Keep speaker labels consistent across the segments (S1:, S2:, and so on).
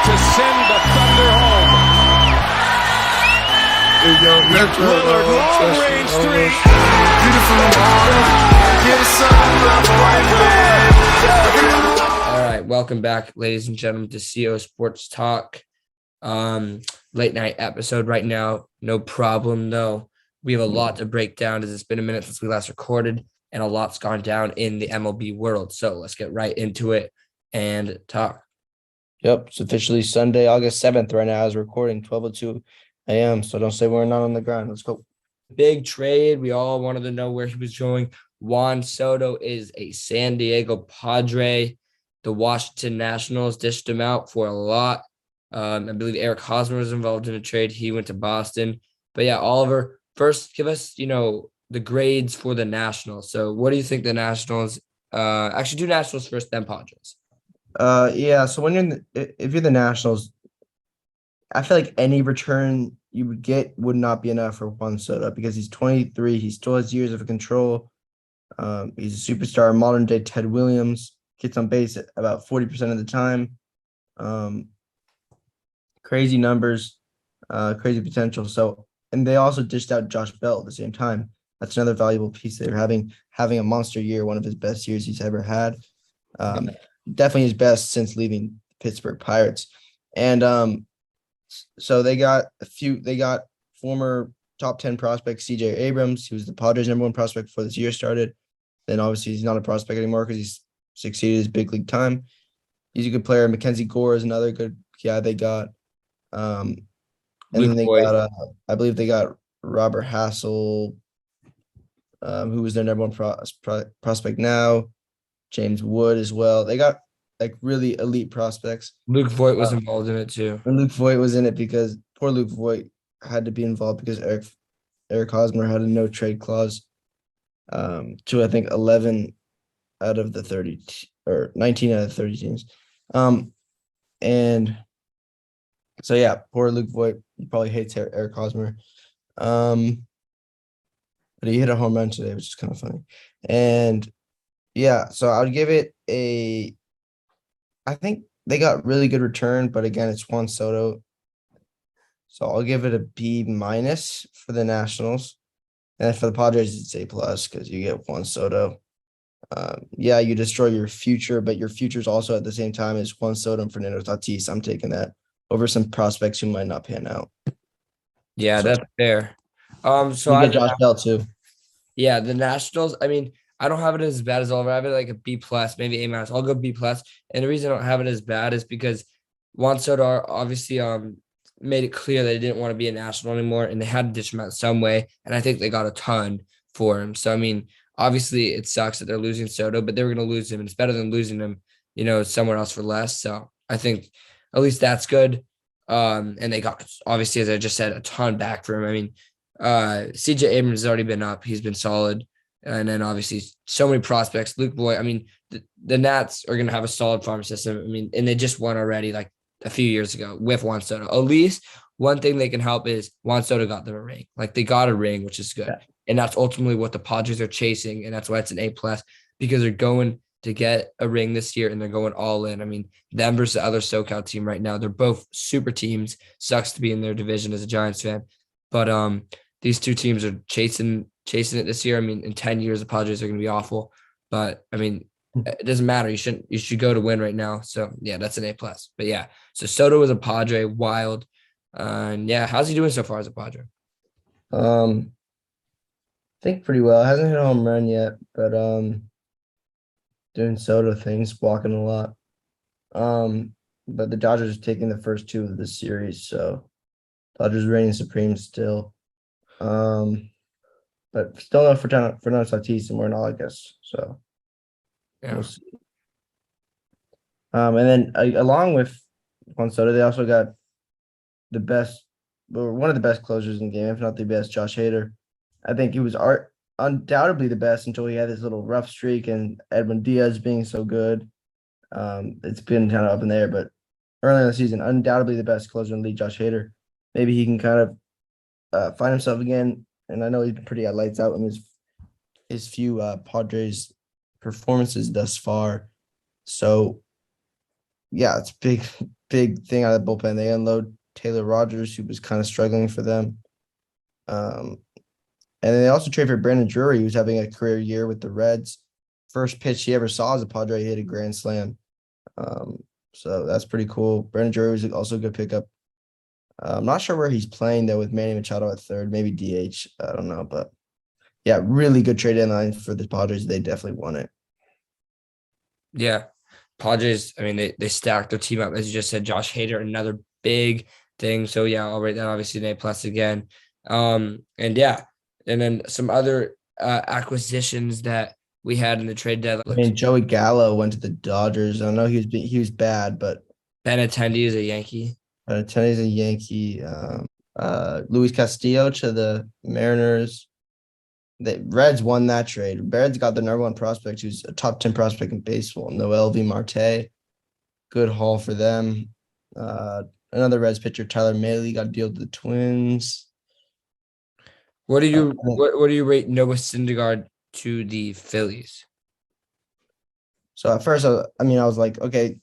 S1: to send the Thunder home. Lillard, long-range three.
S2: All right, welcome back, ladies and gentlemen, to CO Sports Talk. Late night episode right now. No problem, though. We have a lot to break down as it's been a minute since we last recorded, and a lot's gone down in the MLB world. So let's get right into it and talk.
S3: Yep, it's officially Sunday, August 7th right now as we're recording, 12:02 a.m. So don't say we're not on the ground. Let's go.
S2: Big trade. We all wanted to know where he was going. Juan Soto is a San Diego Padre. The Washington Nationals dished him out for a lot. I believe Eric Hosmer was involved in a trade. He went to Boston. But yeah, Oliver, first give us, the grades for the Nationals. So what do you think the Nationals, actually do Nationals first, then Padres?
S3: So when if you're the Nationals, I feel like any return you would get would not be enough for Juan Soto because he's 23. He still has years of control. He's a superstar, modern day Ted Williams, gets on base at about 40% of the time. Crazy numbers, crazy potential. So, and they also dished out Josh Bell at the same time. That's another valuable piece. They're having a monster year, one of his best years he's ever had. Definitely his best since leaving Pittsburgh Pirates. And so they got former top 10 prospect CJ Abrams. He was the Padres' #1 prospect before this year started. Then obviously he's not a prospect anymore because he's succeeded his big league time. He's a good player. Mackenzie Gore is another good guy they got. And then they got, I believe they got Robert Hassel, who was their #1 prospect now. James Wood as well. They got like really elite prospects.
S2: Luke Voigt was involved in it too.
S3: And Luke Voigt was in it because poor Luke Voigt had to be involved because Eric Hosmer had a no trade clause to I think 11 out of the 30 or 19 out of the 30 teams. And so yeah, poor Luke Voigt. He probably hates Eric Hosmer. But he hit a home run today, which is kind of funny. And yeah, so I would give it I think they got really good return, but again, it's Juan Soto. So I'll give it a B- for the Nationals. And for the Padres, it's A+ because you get Juan Soto. You destroy your future, but your future is also at the same time as Juan Soto and Fernando Tatis. I'm taking that over some prospects who might not pan out.
S2: Yeah, that's fair. So
S3: you get Josh Bell too.
S2: Yeah, the Nationals, I mean, I don't have it as bad as Oliver. I have it like a B+, maybe A-. I'll go B+. And the reason I don't have it as bad is because Juan Soto obviously made it clear that he didn't want to be a National anymore, and they had to ditch him out some way. And I think they got a ton for him. So, I mean, obviously it sucks that they're losing Soto, but they were going to lose him. And it's better than losing him, somewhere else for less. So I think at least that's good. And they got, obviously, as I just said, a ton back for him. I mean, CJ Abrams has already been up. He's been solid. And then obviously so many prospects. Luke Voigt, I mean, the Nats are going to have a solid farm system. I mean, and they just won already like a few years ago with Juan Soto. At least one thing they can help is Juan Soto got them a ring. Like they got a ring, which is good. Yeah. And that's ultimately what the Padres are chasing. And that's why it's an A+ because they're going to get a ring this year and they're going all in. I mean, them versus the other SoCal team right now, they're both super teams. Sucks to be in their division as a Giants fan. But these two teams are chasing it this year. I mean, in 10 years, the Padres are going to be awful. But, I mean, it doesn't matter. You should go to win right now. So, yeah, that's an A+. But, yeah, so Soto was a Padre, wild. And, yeah, how's he doing so far as a Padre?
S3: I think pretty well. Hasn't hit a home run yet, but doing Soto things, walking a lot. But the Dodgers are taking the first two of the series, so Dodgers reigning supreme still. But still no Fernando Tatis and we're in August, so
S2: yeah.
S3: We'll see. And then along with Juan Soto, they also got one of the best closers in the game, if not the best, Josh Hader. I think he was undoubtedly the best until he had this little rough streak and Edwin Diaz being so good. It's been kind of up in the air, but early in the season, undoubtedly the best closer in the league, Josh Hader. Maybe he can kind of find himself again. And I know he's been pretty at lights out in his few Padres performances thus far. So, yeah, it's big thing out of the bullpen. They unload Taylor Rogers, who was kind of struggling for them. And then they also trade for Brandon Drury, who's having a career year with the Reds. First pitch he ever saw as a Padre, he hit a grand slam. So that's pretty cool. Brandon Drury was also a good pickup. I'm not sure where he's playing though, with Manny Machado at third, maybe DH. I don't know, but yeah, really good trade deadline for the Padres. They definitely won it.
S2: Yeah. Padres, I mean, they stacked their team up. As you just said, Josh Hader, another big thing. So yeah, I'll rate that obviously an A+ again. And yeah, and then some other acquisitions that we had in the trade deadline.
S3: I mean, Joey Gallo went to the Dodgers. I know he was bad, but
S2: Benintendi is a Yankee.
S3: Tony's a Yankee. Luis Castillo to the Mariners. The Reds won that trade. Reds got the number 1 prospect, who's a top 10 prospect in baseball, Noel V. Marte. Good haul for them. Another Reds pitcher, Tyler Mahle, got a deal to the Twins.
S2: What do you rate Noah Syndergaard to the Phillies?
S3: So at first, I was like, okay,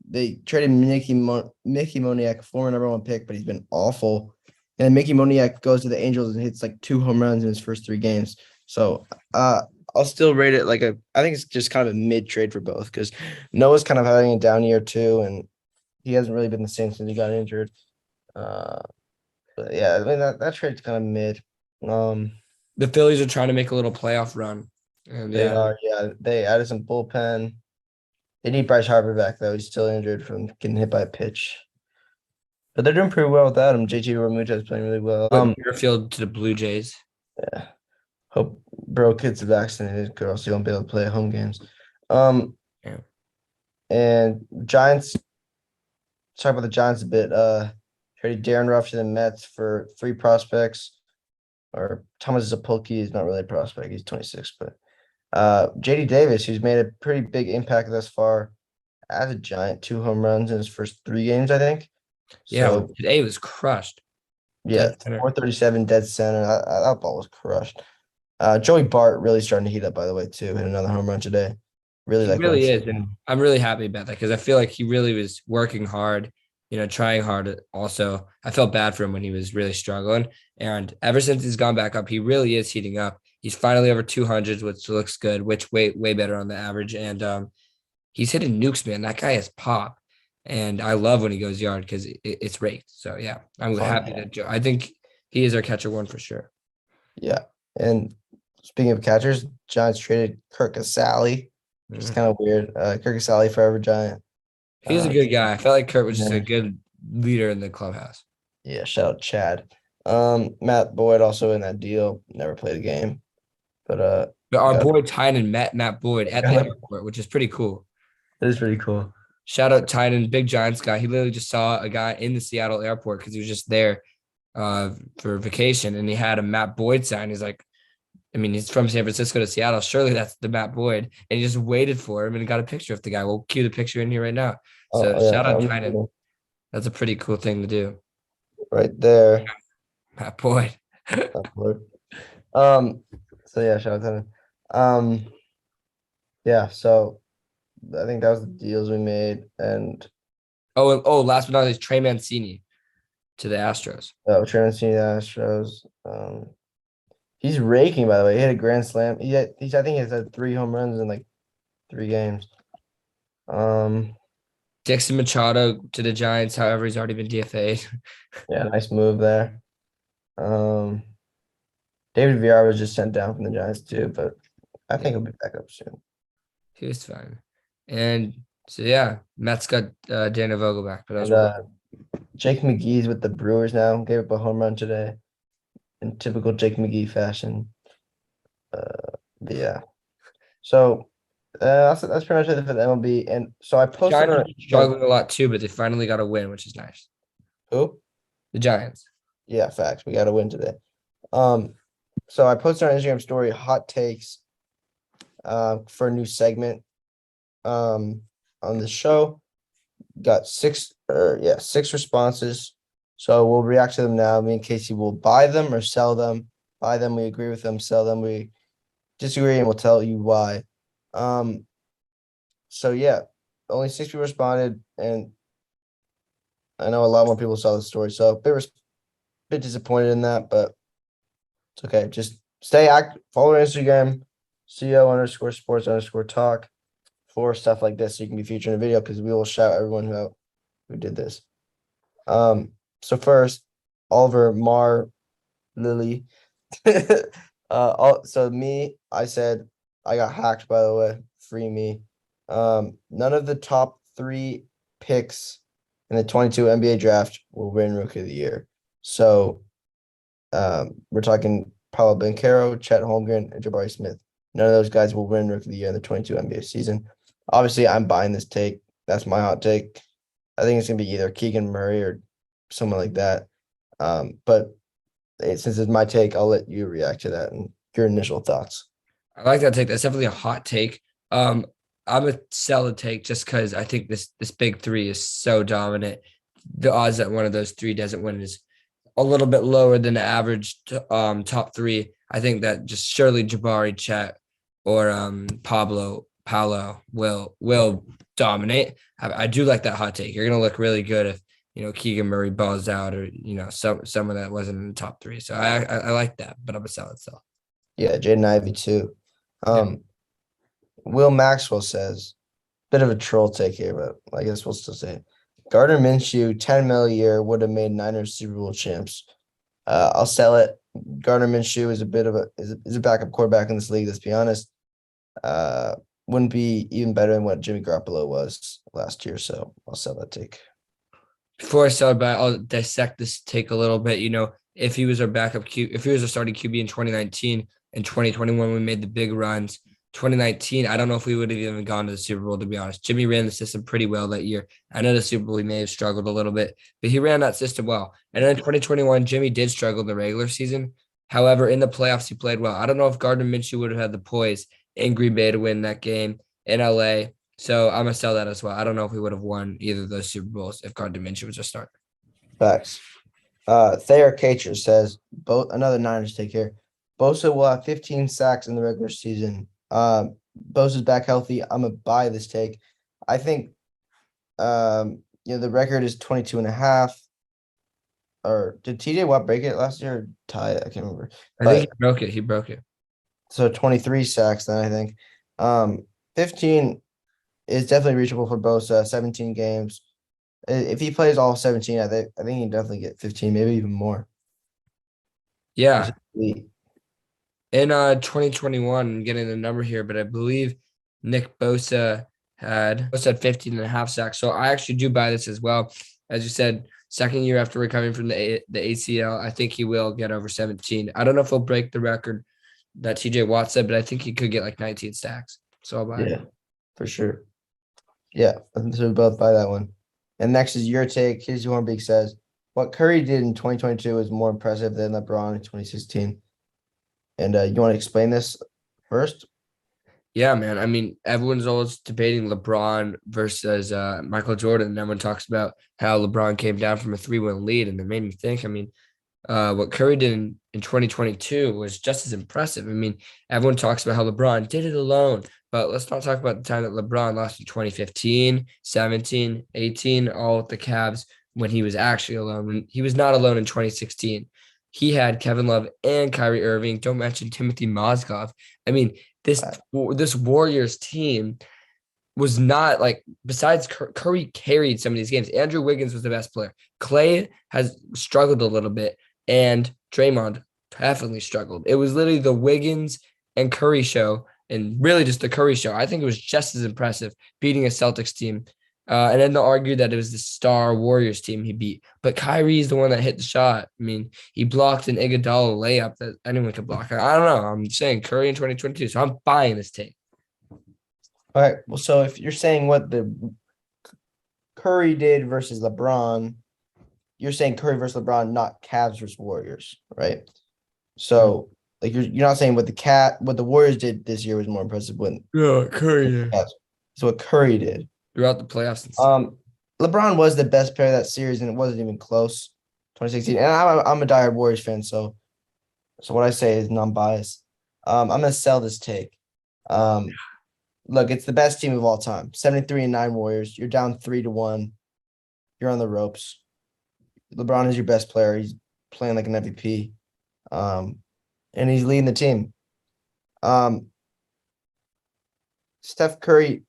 S3: they traded Mickey Moniak, former number 1 pick, but he's been awful. And then Mickey Moniak goes to the Angels and hits like 2 home runs in his first 3 games. So I'll still rate it like I think it's just kind of a mid trade for both, because Noah's kind of having a down year too, and he hasn't really been the same since he got injured. But yeah, I mean that trade's kind of mid.
S2: The Phillies are trying to make a little playoff run. And
S3: They are, yeah. They added some bullpen. They need Bryce Harper back though. He's still injured from getting hit by a pitch. But they're doing pretty well without him. JT Realmuto is playing really well.
S2: Fairfield to the Blue Jays.
S3: Yeah. Hope bro kid's vaccinated, or else he won't be able to play at home games. Yeah. And Giants. Let's talk about the Giants a bit. Traded Darren Ruff to the Mets for 3 prospects. Or Thomas Zapolsky is not really a prospect. He's 26, but JD Davis, who's made a pretty big impact thus far as a Giant, 2 home runs in his first 3 games, I think.
S2: Yeah,
S3: So,
S2: today was crushed.
S3: Yeah, 437 dead center. That ball was crushed. Joey Bart really starting to heat up, by the way, too. Hit another home run today. Really
S2: he really is, and I'm really happy about that, because I feel like he really was working hard, trying hard. Also, I felt bad for him when he was really struggling, and ever since he's gone back up, he really is heating up. He's finally over 200s, which looks good, which way better on the average, and he's hitting nukes, man. That guy has pop, and I love when he goes yard because it's raked. So yeah, I'm happy that I think he is our catcher 1 for sure.
S3: Yeah, and speaking of catchers, Giants traded Kirk Casale, which is kind of weird. Kirk Casale, forever Giant.
S2: He's a good guy. I felt like Kurt was just a good leader in the clubhouse.
S3: Yeah, shout out Chad. Matt Boyd also in that deal. Never played a game. But
S2: our boy Tynan met Matt Boyd at the airport, which is pretty cool.
S3: It is pretty cool.
S2: Shout out Tynan, big Giants guy. He literally just saw a guy in the Seattle airport because he was just there for vacation, and he had a Matt Boyd sign. He's like, I mean, he's from San Francisco to Seattle. Surely that's the Matt Boyd. And he just waited for him and got a picture of the guy. We'll cue the picture in here right now. So shout out Tynan. That's a pretty cool thing to do.
S3: Right there.
S2: Matt Boyd.
S3: Matt Boyd. So yeah, shout out Tynan. Yeah, so I think that was the deals we made. And
S2: last but not least, Trey Mancini to the Astros.
S3: Trey Mancini to the Astros. He's raking, by the way. He hit a grand slam. I think he's had 3 home runs in like 3 games.
S2: Dixon Machado to the Giants. However, he's already been DFA'd.
S3: Yeah, nice move there. David Villar was just sent down from the Giants too, but I think he'll be back up soon.
S2: He was fine. And so yeah, Mets got Daniel Vogel back. But
S3: Jake McGee's with the Brewers now. Gave up a home run today in typical Jake McGee fashion. But yeah. So that's pretty much it for the MLB. And so I posted
S2: struggling a lot too, but they finally got a win, which is nice.
S3: Who?
S2: The Giants.
S3: Yeah, facts. We got a win today. So I posted on Instagram story hot takes for a new segment on the show. Got 6 responses. So we'll react to them now. Me and Casey will buy them or sell them. Buy them, we agree with them. Sell them, we disagree, and we'll tell you why. So yeah, only 6 people responded, and I know a lot more people saw the story, so bit disappointed in that, but it's okay. Just stay active. Follow our Instagram, CO_sports_talk for stuff like this, so you can be featured in a video because we will shout everyone who did this. So first, Oliver Mar Lily. So me, I said I got hacked, by the way. Free me. None of the top 3 picks in the 22 NBA draft will win Rookie of the Year. So we're talking Paolo Banchero, Chet Holmgren, and Jabari Smith. None of those guys will win Rookie of the Year in the 22 NBA season. Obviously, I'm buying this take. That's my hot take. I think it's gonna be either Keegan Murray or someone like that. But since it's my take, I'll let you react to that and your initial thoughts.
S2: I like that take. That's definitely a hot take. I'm a sell the take just because I think this big 3 is so dominant. The odds that one of those 3 doesn't win is a little bit lower than the average top 3. I think that just surely Jabari, Chet, or Paolo will dominate. I do like that hot take. You're gonna look really good if Keegan Murray balls out, or someone that wasn't in the top 3. So I like that, but I'm a sell it.
S3: Yeah, Jaden Ivey too. Will Maxwell says, bit of a troll take here, but I guess we'll still say it. Gardner Minshew, $10 million a year, would have made Niners Super Bowl champs. I'll sell it. Gardner Minshew is a backup quarterback in this league. Let's be honest. Wouldn't be even better than what Jimmy Garoppolo was last year. So I'll sell that take.
S2: Before I sell it, but I'll dissect this take a little bit. If he was our backup if he was a starting QB in 2019 and 2021, we made the big runs. 2019, I don't know if we would have even gone to the Super Bowl, to be honest. Jimmy ran the system pretty well that year. I know the Super Bowl, he may have struggled a little bit, but he ran that system well. And then in 2021, Jimmy did struggle in the regular season. However, in the playoffs, he played well. I don't know if Gardner Minshew would have had the poise in Green Bay to win that game in LA. So I'm going to sell that as well. I don't know if we would have won either of those Super Bowls if Gardner Minshew was a starter.
S3: Facts. Thayer Kacher says, another Niners take here. Bosa will have 15 sacks in the regular season. Bosa's back healthy. I'm gonna buy this take. I think the record is 22.5. Or did TJ Watt break it last year or tie it? I can't remember.
S2: I think he broke it.
S3: So 23 sacks then, I think. 15 is definitely reachable for Bosa. 17 games. If he plays all 17, I think he can definitely get 15, maybe even more.
S2: Yeah. In 2021, I'm getting the number here, but I believe Nick Bosa had 15.5 sacks. So I actually do buy this as well. As you said, second year after recovering from the ACL, I think he will get over 17. I don't know if he'll break the record that TJ Watt said, but I think he could get like 19 sacks. So I'll buy it.
S3: For sure. Yeah, so we both buy that one. And next is your take. Casey Hornbeek says, what Curry did in 2022 is more impressive than LeBron in 2016. And you want to explain this first?
S2: Yeah, man. I mean, everyone's always debating LeBron versus Michael Jordan. And everyone talks about how LeBron came down from a 3-1 lead. And it made me think, what Curry did in 2022 was just as impressive. I mean, everyone talks about how LeBron did it alone. But let's not talk about the time that LeBron lost in 2015, 17, 18, all with the Cavs when he was actually alone. When he was not alone in 2016. He had Kevin Love and Kyrie Irving. Don't mention Timothy Mozgov. I mean, this Warriors team was not like, besides Curry carried some of these games. Andrew Wiggins was the best player. Clay has struggled a little bit, and Draymond definitely struggled. It was literally the Wiggins and Curry show, and really just the Curry show. I think it was just as impressive beating a Celtics team. And then they'll argue that it was the star Warriors team he beat. But Kyrie's the one that hit the shot. I mean, he blocked an Iguodala layup that anyone could block. I don't know. I'm saying Curry in 2022. So I'm buying this take.
S3: All right. Well, so if you're saying what the Curry did versus LeBron, you're saying Curry versus LeBron, not Cavs versus Warriors, right? So like you're not saying what the Warriors did this year was more impressive when
S2: Curry did.
S3: So what Curry did
S2: Throughout the playoffs.
S3: LeBron was the best player of that series, and it wasn't even close. 2016, and I'm a diehard Warriors fan, so what I say is non-biased. I'm gonna sell this take. Look, it's the best team of all time. 73-9 Warriors. You're down 3-1. You're on the ropes. LeBron is your best player. He's playing like an MVP. And he's leading the team. Steph Curry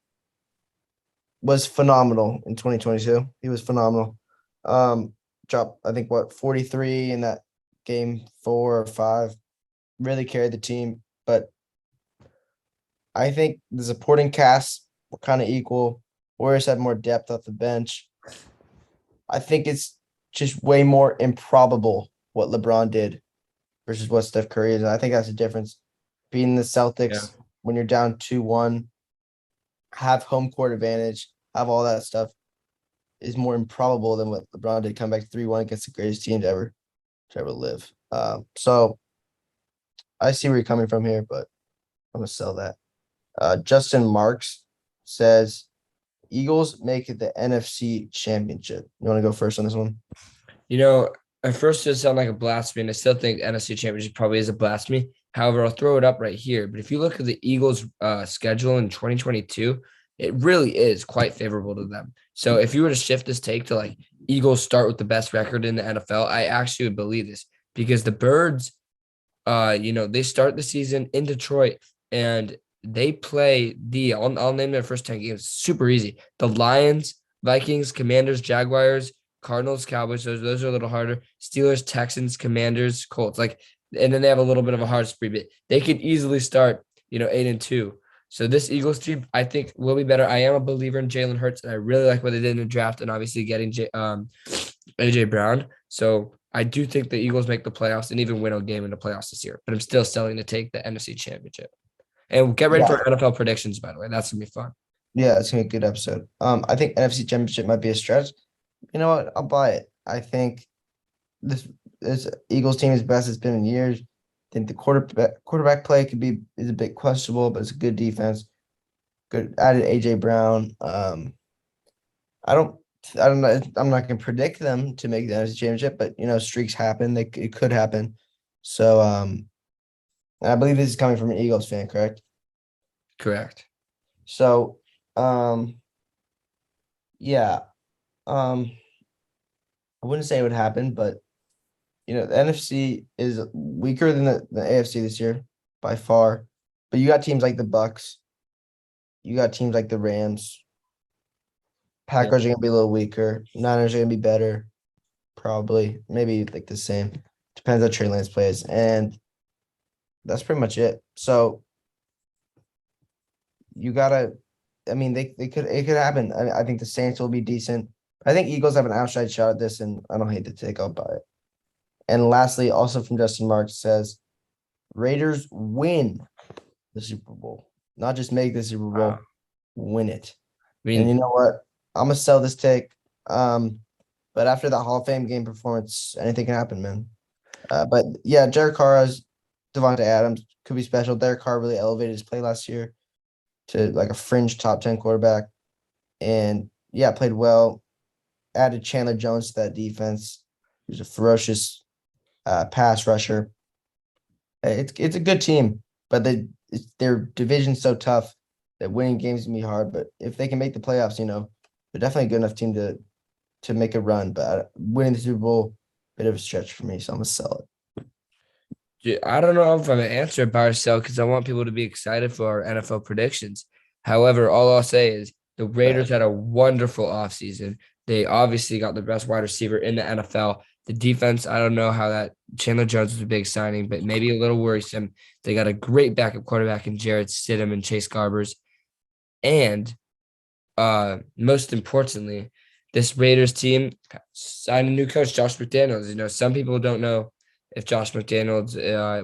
S3: was phenomenal in 2022. He was phenomenal. Dropped, I think, 43 in that game 4 or 5. Really carried the team. But I think the supporting cast were kind of equal. Warriors had more depth off the bench. I think it's just way more improbable what LeBron did versus what Steph Curry is. And I think that's the difference. Beating the Celtics when you're down 2-1, have home court advantage, have all that stuff is more improbable than what LeBron did, come back 3-1 against the greatest team to ever live. So I see where you're coming from here, but I'm gonna sell that. Justin Marks says Eagles make it the NFC Championship. You want to go first on this one?
S2: At first it sounded like a blasphemy, and I still think NFC Championship probably is a blasphemy. However, I'll throw it up right here. But if you look at the Eagles' schedule in 2022, it really is quite favorable to them. So if you were to shift this take to like Eagles start with the best record in the NFL, I actually would believe this because the Birds, they start the season in Detroit and they play I'll name their first 10 games. Super easy. The Lions, Vikings, Commanders, Jaguars, Cardinals, Cowboys. Those are a little harder. Steelers, Texans, Commanders, Colts. And then they have a little bit of a hard spree, but they could easily start, 8-2. So this Eagles team, I think, will be better. I am a believer in Jalen Hurts, and I really like what they did in the draft and obviously getting AJ Brown. So I do think the Eagles make the playoffs and even win a game in the playoffs this year. But I'm still selling to take the NFC Championship. And get ready for NFL predictions, by the way. That's going to be fun.
S3: Yeah, it's going to be a good episode. I think NFC Championship might be a stretch. You know what? I'll buy it. I think this Eagles team is best it's been in years. I think the quarterback play is a bit questionable, but it's a good defense. Good added AJ Brown. I don't know. I'm not going to predict them to make the NFC Championship, but streaks happen. It could happen. So I believe this is coming from an Eagles fan, correct?
S2: Correct.
S3: So yeah. I wouldn't say it would happen, but the NFC is weaker than the AFC this year by far. But you got teams like the Bucks. You got teams like the Rams. Packers are gonna be a little weaker. Niners are gonna be better, probably. Maybe like the same. Depends how Trey Lance plays, and that's pretty much it. So you gotta. I mean, it could happen. I think the Saints will be decent. I think Eagles have an outside shot at this, and I don't hate the take. I'll buy it. And lastly, also from Justin Marks says, Raiders win the Super Bowl. Not just make the Super Bowl, win it. And you know what? I'm going to sell this take. But after that Hall of Fame game performance, anything can happen, man. But yeah, Derek Carr's Devontae Adams could be special. Derek Carr really elevated his play last year to like a fringe top 10 quarterback. And yeah, played well. Added Chandler Jones to that defense. He's a ferocious pass rusher. It's a good team, but their division's so tough that winning games can be hard. But if they can make the playoffs, they're definitely a good enough team to make a run. But winning the Super Bowl, bit of a stretch for me, so I'm gonna sell
S2: it. I don't know if I'm gonna answer buy or sell because I want people to be excited for our NFL predictions. However, all I'll say is the Raiders had a wonderful offseason. They obviously got the best wide receiver in the NFL. The defense, I don't know how that Chandler Jones was a big signing, but maybe a little worrisome. They got a great backup quarterback in Jarrett Stidham and Chase Garbers. And most importantly, this Raiders team signed a new coach, Josh McDaniels. Some people don't know if Josh McDaniels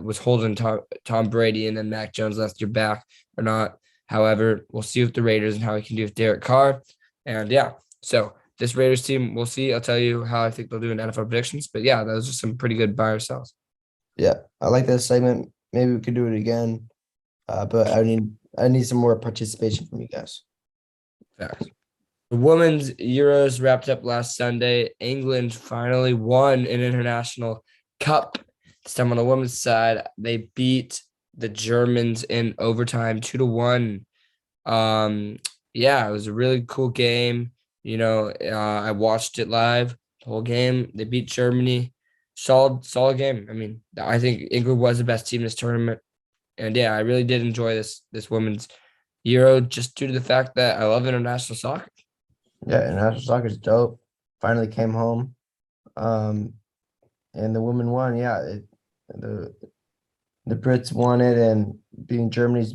S2: was holding Tom Brady and then Mac Jones left your back or not. However, we'll see with the Raiders and how he can do with Derek Carr. And yeah, so this Raiders team, we'll see. I'll tell you how I think they'll do in NFL predictions. But yeah, those are some pretty good buy or sells.
S3: Yeah, I like that segment. Maybe we could do it again. But I need some more participation from you guys.
S2: Facts. The women's Euros wrapped up last Sunday. England finally won an international cup. This time on the women's side, they beat the Germans in overtime 2-1. Yeah, it was a really cool game. I watched it live. whole game. They beat Germany. Solid game. I mean, I think England was the best team this tournament. And yeah, I really did enjoy this women's Euro just due to the fact that I love international soccer.
S3: Yeah, international soccer is dope. Finally came home. And the women won. Yeah, the the Brits won it, and being Germany's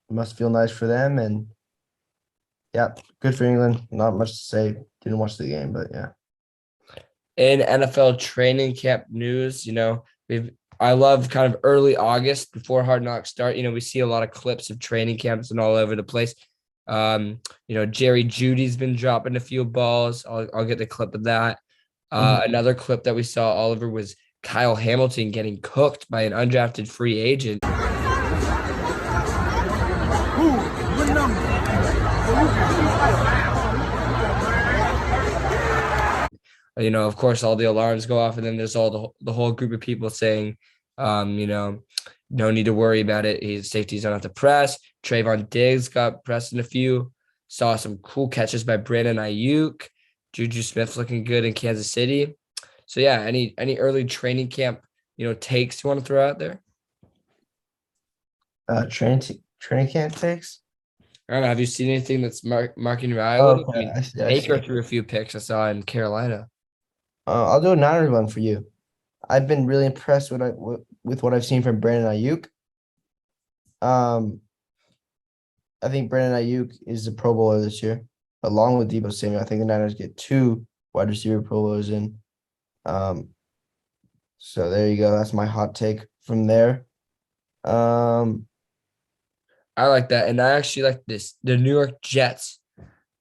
S3: must feel nice for them. And yeah, good for England. Not much to say. Didn't watch the game, but yeah.
S2: In NFL training camp news, I love kind of early August before Hard Knocks start. We see a lot of clips of training camps and all over the place. Jerry Judy's been dropping a few balls. I'll get the clip of that. Another clip that we saw, Oliver, was Kyle Hamilton getting cooked by an undrafted free agent. Of course, all the alarms go off, and then there's all the whole group of people saying, no need to worry about it. His safety's not at the press. Trayvon Diggs got pressed in a few. Saw some cool catches by Brandon Ayuk. Juju Smith looking good in Kansas City. So yeah, any early training camp, takes you want to throw out there?
S3: Training camp takes.
S2: I don't know. Have you seen anything that's marking your eye?
S3: Oh, okay. I see.
S2: Baker threw a few picks I saw in Carolina.
S3: I'll do a Niners one for you. I've been really impressed with what I've seen from Brandon Ayuk. I think Brandon Ayuk is the Pro Bowler this year, along with Deebo Samuel. I think the Niners get 2 wide receiver Pro Bowlers in. So there you go. That's my hot take from there.
S2: I like that, and I actually like the New York Jets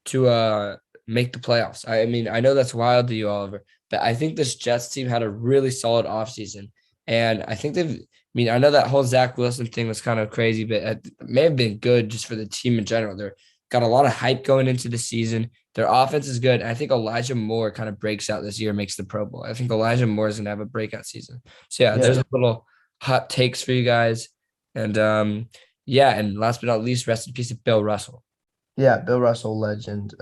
S2: to make the playoffs. I mean, I know that's wild to you, Oliver, but I think this Jets team had a really solid offseason. And I think I know that whole Zach Wilson thing was kind of crazy, but it may have been good just for the team in general. They're got a lot of hype going into the season. Their offense is good. I think Elijah Moore kind of breaks out this year, makes the Pro Bowl. I think Elijah Moore is going to have a breakout season. So yeah, there's a little hot takes for you guys. And and last but not least, rest in peace of Bill Russell.
S3: Yeah, Bill Russell, legend.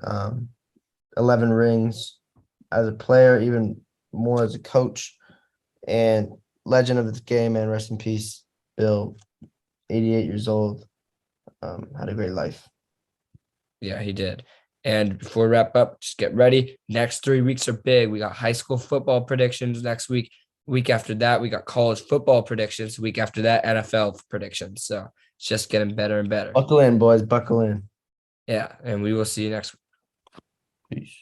S3: 11 rings as a player, even more as a coach, and legend of the game, and rest in peace, Bill, 88 years old, had a great life.
S2: Yeah, he did. And before we wrap up, just get ready. Next 3 weeks are big. We got high school football predictions next week. Week after that, we got college football predictions. Week after that, NFL predictions. So it's just getting better and better.
S3: Buckle in, boys. Buckle in.
S2: Yeah, and we will see you next week.
S3: Peace.